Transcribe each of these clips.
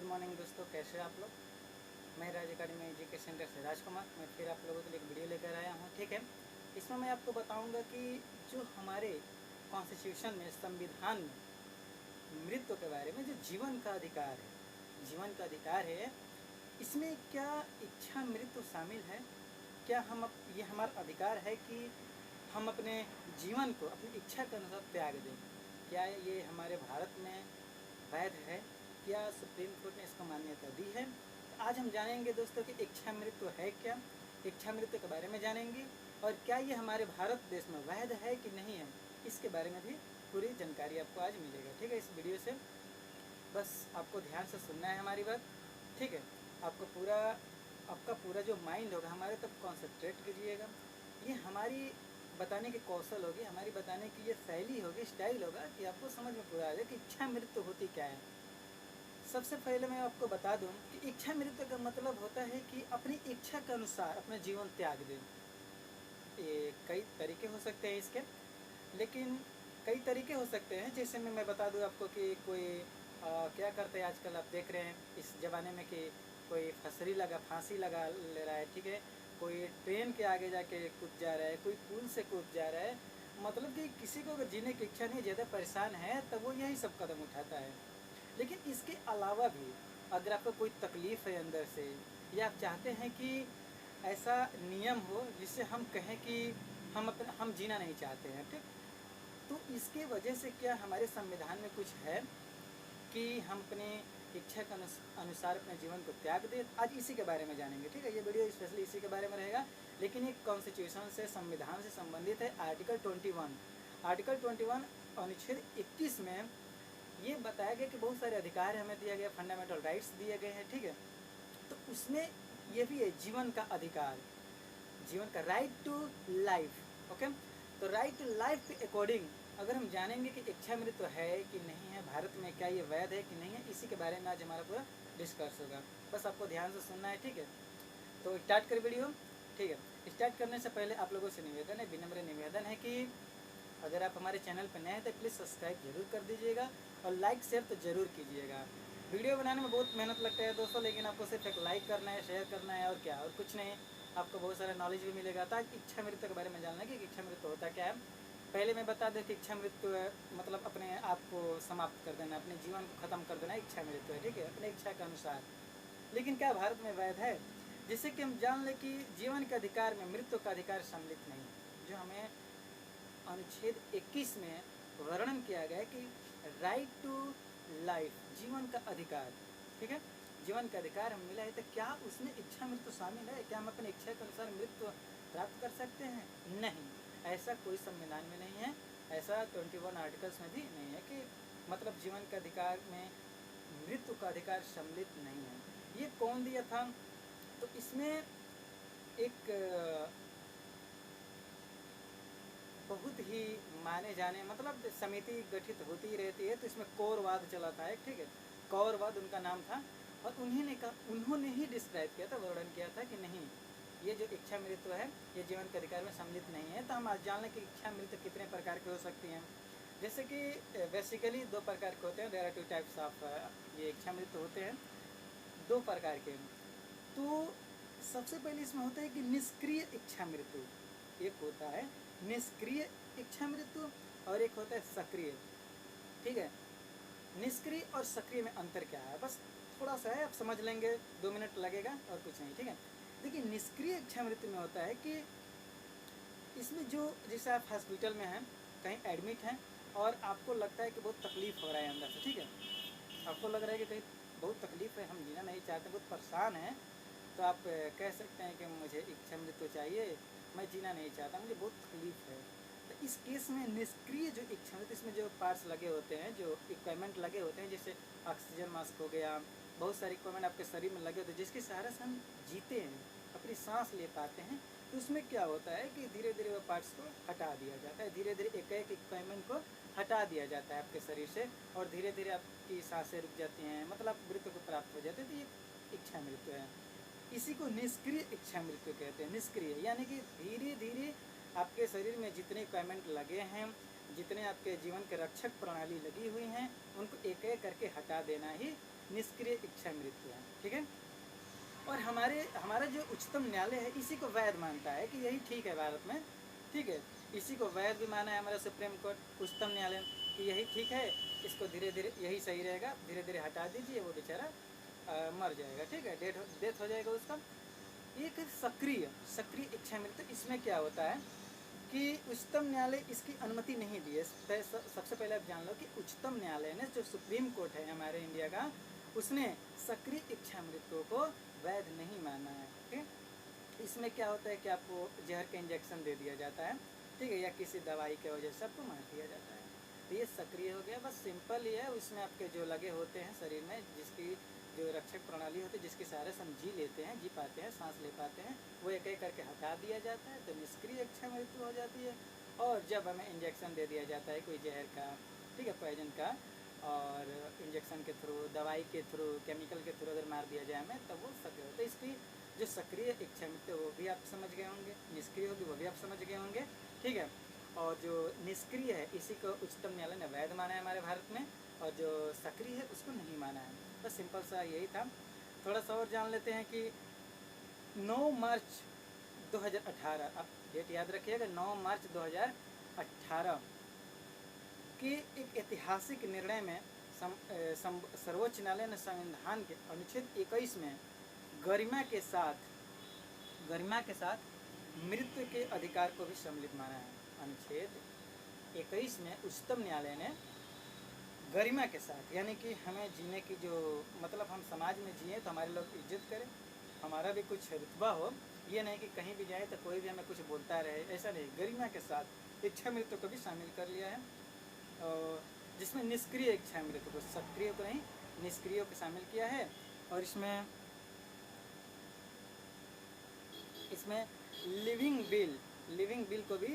Good morning दोस्तों, कैसे हैं आप लोग। मैं राज अकेडमी एजुकेशन सेंटर से राजकुमार, मैं फिर आप लोगों के लिए एक वीडियो लेकर आया हूँ। ठीक है, इसमें मैं आपको बताऊंगा कि जो हमारे कॉन्स्टिट्यूशन में, संविधान में मृत्यु के बारे में, जो जीवन का अधिकार है, इसमें क्या इच्छा मृत्यु शामिल है। क्या ये हमारा अधिकार है कि हम अपने जीवन को अपनी इच्छा के अनुसार त्याग दें। क्या ये हमारे भारत में वैध है, क्या सुप्रीम कोर्ट ने इसको मान्यता दी है। तो आज हम जानेंगे दोस्तों कि इच्छा मृत्यु है क्या, इच्छा मृत्यु के बारे में जानेंगे, और क्या ये हमारे भारत देश में वैध है कि नहीं है, इसके बारे में भी पूरी जानकारी आपको आज मिलेगा। ठीक है, इस वीडियो से बस आपको ध्यान से सुनना है हमारी बात। ठीक है, आपका पूरा जो माइंड होगा हमारे तब कॉन्सेंट्रेट कीजिएगा। ये हमारी बताने की कौशल होगी, हमारी बताने की ये शैली होगी, स्टाइल होगा कि आपको समझ में पूरा आ जाए कि इच्छा मृत्यु होती क्या है। सबसे पहले मैं आपको बता दूं कि इच्छा मृत्यु का मतलब होता है कि अपनी इच्छा के अनुसार अपना जीवन त्याग दें। ये कई तरीके हो सकते हैं इसके, लेकिन कई तरीके हो सकते हैं। जैसे मैं बता दूं आपको कि कोई क्या करते हैं आजकल, आप देख रहे हैं इस ज़माने में कि कोई फांसी लगा ले रहा है। ठीक है, कोई ट्रेन के आगे जाके कूद जा रहा है, कोई पुल से कूद जा रहा है। मतलब कि किसी को अगर जीने की इच्छा नहीं, ज़्यादा परेशान है, तब वो यही सब कदम उठाता है। लेकिन इसके अलावा भी अगर आपको कोई तकलीफ़ है अंदर से, या आप चाहते हैं कि ऐसा नियम हो जिससे हम कहें कि हम जीना नहीं चाहते हैं, ठीक, तो इसके वजह से क्या हमारे संविधान में कुछ है कि हम अपनी इच्छा के अनुसार अपने जीवन को त्याग दें। आज इसी के बारे में जानेंगे। ठीक है, ये वीडियो स्पेशली इसी के बारे में रहेगा, लेकिन ये कॉन्स्टिट्यूशन से, संविधान से संबंधित है। आर्टिकल 21 अनुच्छेद 21 में ये बताया गया कि बहुत सारे अधिकार हमें दिया गया, फंडामेंटल राइट्स दिए गए हैं। ठीक है, तो उसमें ये भी है जीवन का अधिकार, जीवन का राइट टू लाइफ। ओके, तो राइट टू लाइफ के अकॉर्डिंग अगर हम जानेंगे कि इच्छा मृत्यु है कि नहीं है, भारत में क्या ये वैध है कि नहीं है, इसी के बारे में आज हमारा पूरा डिस्कस होगा। बस आपको ध्यान से सुनना है। ठीक है, तो स्टार्ट कर वीडियो। ठीक है, स्टार्ट करने से पहले आप लोगों से निवेदन है, विनम्र निवेदन है कि अगर आप हमारे चैनल पर नए हैं तो प्लीज़ सब्सक्राइब जरूर कर दीजिएगा और लाइक शेयर तो ज़रूर कीजिएगा। वीडियो बनाने में बहुत मेहनत लगता है दोस्तों, लेकिन आपको सिर्फ एक लाइक करना है, शेयर करना है, और क्या, और कुछ नहीं। आपको बहुत सारा नॉलेज भी मिलेगा। तो आज इच्छा मृत्यु के बारे में जानना है कि इच्छा मृत्यु होता क्या है। पहले मैं बता दें कि इच्छा मृत्यु मतलब अपने आप को समाप्त कर देना, अपने जीवन को ख़त्म कर देना इच्छा मृत्यु है। ठीक है, अपने इच्छा के अनुसार। लेकिन क्या भारत में वैध है? जिससे कि हम जान लें कि जीवन के अधिकार में मृत्यु का अधिकार सम्मिलित नहीं है, जो हमें अनुच्छेद 21 में वर्णन किया गया है कि राइट टू लाइफ, जीवन का अधिकार। ठीक है, जीवन का अधिकार हमें मिला है, तो क्या उसमें इच्छा मृत्यु शामिल है? क्या हम अपनी इच्छा के अनुसार मृत्यु प्राप्त कर सकते हैं? नहीं, ऐसा कोई संविधान में नहीं है, ऐसा 21 आर्टिकल्स में भी नहीं है कि मतलब जीवन के अधिकार में मृत्यु का अधिकार सम्मिलित नहीं है। ये कौन दिया था? तो इसमें एक बहुत ही माने जाने मतलब समिति गठित होती ही रहती है, तो इसमें कौरवाद चला था एक। ठीक है, कौरवाद उनका नाम था, और उन्होंने ही डिस्क्राइब किया था, वर्णन किया था कि नहीं, ये जो इच्छा मृत्यु है ये जीवन के अधिकार में सम्मिलित नहीं है। तो हम आज जान लें कि इच्छा मृत्यु कितने प्रकार की हो सकती हैं। जैसे कि बेसिकली 2 प्रकार के होते हैं, देयर आर 2 टाइप्स ऑफ ये इच्छा मृत्यु होते हैं, 2 प्रकार के। तो सबसे पहले इसमें होता है कि निष्क्रिय इच्छा मृत्यु। एक होता है निष्क्रिय इच्छा मृत्यु और एक होता है सक्रिय। ठीक है, निष्क्रिय और सक्रिय में अंतर क्या है, बस थोड़ा सा है, आप समझ लेंगे, 2 मिनट लगेगा और कुछ नहीं। ठीक है, देखिए निष्क्रिय इच्छा मृत्यु में होता है कि इसमें जो, जैसे आप हॉस्पिटल में हैं, कहीं एडमिट हैं, और आपको लगता है कि बहुत तकलीफ़ हो रहा है अंदर से। ठीक है, आपको लग रहा है कि कहीं बहुत तकलीफ़ है, हम जीना नहीं चाहते, बहुत परेशान हैं, तो आप कह सकते हैं कि मुझे इच्छा मृत्यु चाहिए, मैं जीना नहीं चाहता, मुझे बहुत तकलीफ़ है। तो इस केस में निष्क्रिय जो इच्छा मृत्यु, इसमें जो पार्ट्स लगे होते हैं, जो इक्विपमेंट लगे होते हैं, जैसे ऑक्सीजन मास्क हो गया, बहुत सारे इक्विपमेंट आपके शरीर में लगे होते हैं जिसके सहारे से हम जीते हैं, अपनी सांस ले पाते हैं। तो उसमें क्या होता है कि धीरे धीरे वो पार्ट्स को हटा दिया जाता है, धीरे धीरे एक एक इक्विपमेंट को हटा दिया जाता है आपके शरीर से, और धीरे धीरे आपकी सांसें रुक जाती हैं, मतलब मृत्यु को प्राप्त हो जाते हैं। तो ये इच्छा मृत्यु है। इसी को निष्क्रिय इच्छा मृत्यु कहते हैं। निष्क्रिय यानी कि धीरे धीरे आपके शरीर में जितने इक्विपमेंट लगे हैं, जितने आपके जीवन के रक्षक प्रणाली लगी हुई हैं उनको एक एक करके हटा देना ही निष्क्रिय इच्छा मृत्यु है। ठीक है। और हमारा जो उच्चतम न्यायालय है इसी को वैध मानता है कि यही ठीक है भारत में। ठीक है। इसी को वैध भी माना है हमारा सुप्रीम कोर्ट उच्चतम न्यायालय कि यही ठीक है, इसको धीरे धीरे यही सही रहेगा, धीरे धीरे हटा दीजिए, वो बेचारा मर जाएगा। ठीक है, डेथ हो जाएगा उसका। एक सक्रिय इच्छा मृत्यु, इसमें क्या होता है कि उच्चतम न्यायालय इसकी अनुमति नहीं दी है। सबसे पहले आप जान लो कि उच्चतम न्यायालय ने, जो सुप्रीम कोर्ट है हमारे इंडिया का, उसने सक्रिय इच्छा मृत्यु को वैध नहीं माना है। ठीक। इसमें क्या होता है कि आपको जहर का इंजेक्शन दे दिया जाता है, ठीक है, या किसी दवाई के वजह से आपको मार दिया जाता है, तो ये सक्रिय हो गया। बस सिंपल ही है। उसमें आपके जो लगे होते हैं शरीर में, जिसकी जो रक्षक प्रणाली होती है, जिसके सहारे से हम जी लेते हैं, जी पाते हैं, सांस ले पाते हैं, वो एक एक करके हटा दिया जाता है, तो निष्क्रिय इच्छा मृत्यु हो जाती है। और जब हमें इंजेक्शन दे दिया जाता है कोई जहर का, ठीक है, पॉइजन का, और इंजेक्शन के थ्रू, दवाई के थ्रू, केमिकल के थ्रू अगर मार दिया जाए हमें, तब वो सक्रिय होता है। इसकी जो सक्रिय इच्छा मृत्यु वो भी आप समझ गए होंगे, निष्क्रिय होगी वो भी आप समझ गए होंगे। ठीक है। और जो निष्क्रिय है इसी को उच्चतम न्यायालय ने वैध माना है हमारे भारत में, और जो सक्रिय है उसको नहीं माना है। बस सिंपल सा यही था। थोड़ा सा और जान लेते हैं कि 9 मार्च 2018, आप डेट याद रखिएगा, 9 मार्च 2018 के एक ऐतिहासिक निर्णय में सर्वोच्च न्यायालय ने संविधान के अनुच्छेद 21 में गरिमा के साथ मृत्यु के अधिकार को भी सम्मिलित माना है। अनुच्छेद 21 में उच्चतम न्यायालय ने गरिमा के साथ, यानी कि हमें जीने की जो मतलब, हम समाज में जिए तो हमारे लोग इज्जत करें, हमारा भी कुछ रुतबा हो, ये नहीं कि कहीं भी जाए तो कोई भी हमें कुछ बोलता रहे, ऐसा नहीं। गरिमा के साथ इच्छा मृत्यु को भी शामिल कर लिया है, और जिसमें निष्क्रिय इच्छा मृत्यु को, सक्रिय को नहीं, निष्क्रिय को शामिल किया है। और इसमें लिविंग बिल को भी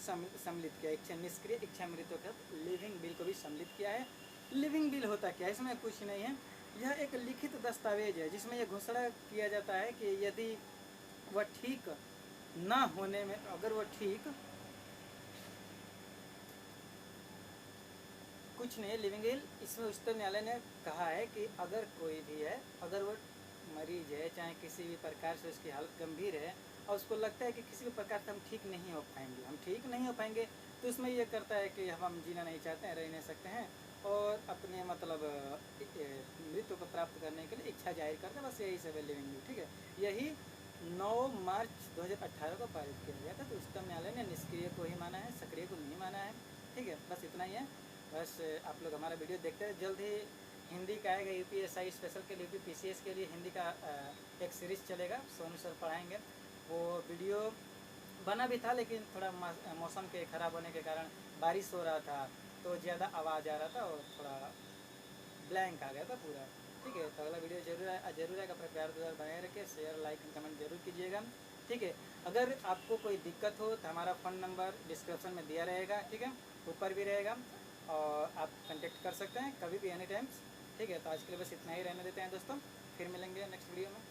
सम्मिलित किया। इच्छा निष्क्रिय इच्छा मृत्यु का लिविंग बिल को भी सम्मिलित किया है। लिविंग बिल होता क्या है? इसमें कुछ नहीं है, यह एक लिखित दस्तावेज है जिसमें यह घोषणा किया जाता है कि यदि वह ठीक ना होने में, अगर वह ठीक कुछ नहीं, लिविंग बिल, इसमें उच्चतम न्यायालय ने कहा है कि अगर कोई भी है, अगर वो मरीज है, चाहे किसी भी प्रकार से उसकी हालत गंभीर है, और उसको लगता है कि किसी भी प्रकार से हम ठीक नहीं हो पाएंगे, तो उसमें ये करता है कि हम जीना नहीं चाहते हैं, रह नहीं सकते हैं, और अपने मतलब मृत्यु को प्राप्त करने के लिए इच्छा जाहिर करते हैं। बस यही सब है लिविंग बिल। ठीक है, यही 9 मार्च 2018 को पारित किया गया था। तो उच्चतम न्यायालय ने निष्क्रिय को ही माना है, सक्रिय को नहीं माना है। ठीक है, बस इतना ही है। बस आप लोग हमारा वीडियो देखते हैं। जल्द ही हिंदी का आएगा, UPSI स्पेशल के लिए, PCS के लिए हिंदी का एक सीरीज़ चलेगा, सोनू सर पढ़ाएंगे। वो वीडियो बना भी था, लेकिन थोड़ा मौसम के ख़राब होने के कारण बारिश हो रहा था, तो ज़्यादा आवाज़ आ रहा था और थोड़ा ब्लैंक आ गया था पूरा। ठीक है, तो अगला वीडियो जरूर आएगा। अपना प्यार दुलार बनाए रखिए, शेयर लाइक कमेंट जरूर कीजिएगा। ठीक है, अगर आपको कोई दिक्कत हो तो हमारा फ़ोन नंबर डिस्क्रिप्शन में दिया रहेगा, ठीक है, ऊपर भी रहेगा, और आप कांटेक्ट कर सकते हैं कभी भी, एनी टाइम्स। ठीक है, तो आज के लिए बस इतना ही रहने देते हैं दोस्तों, फिर मिलेंगे नेक्स्ट वीडियो में।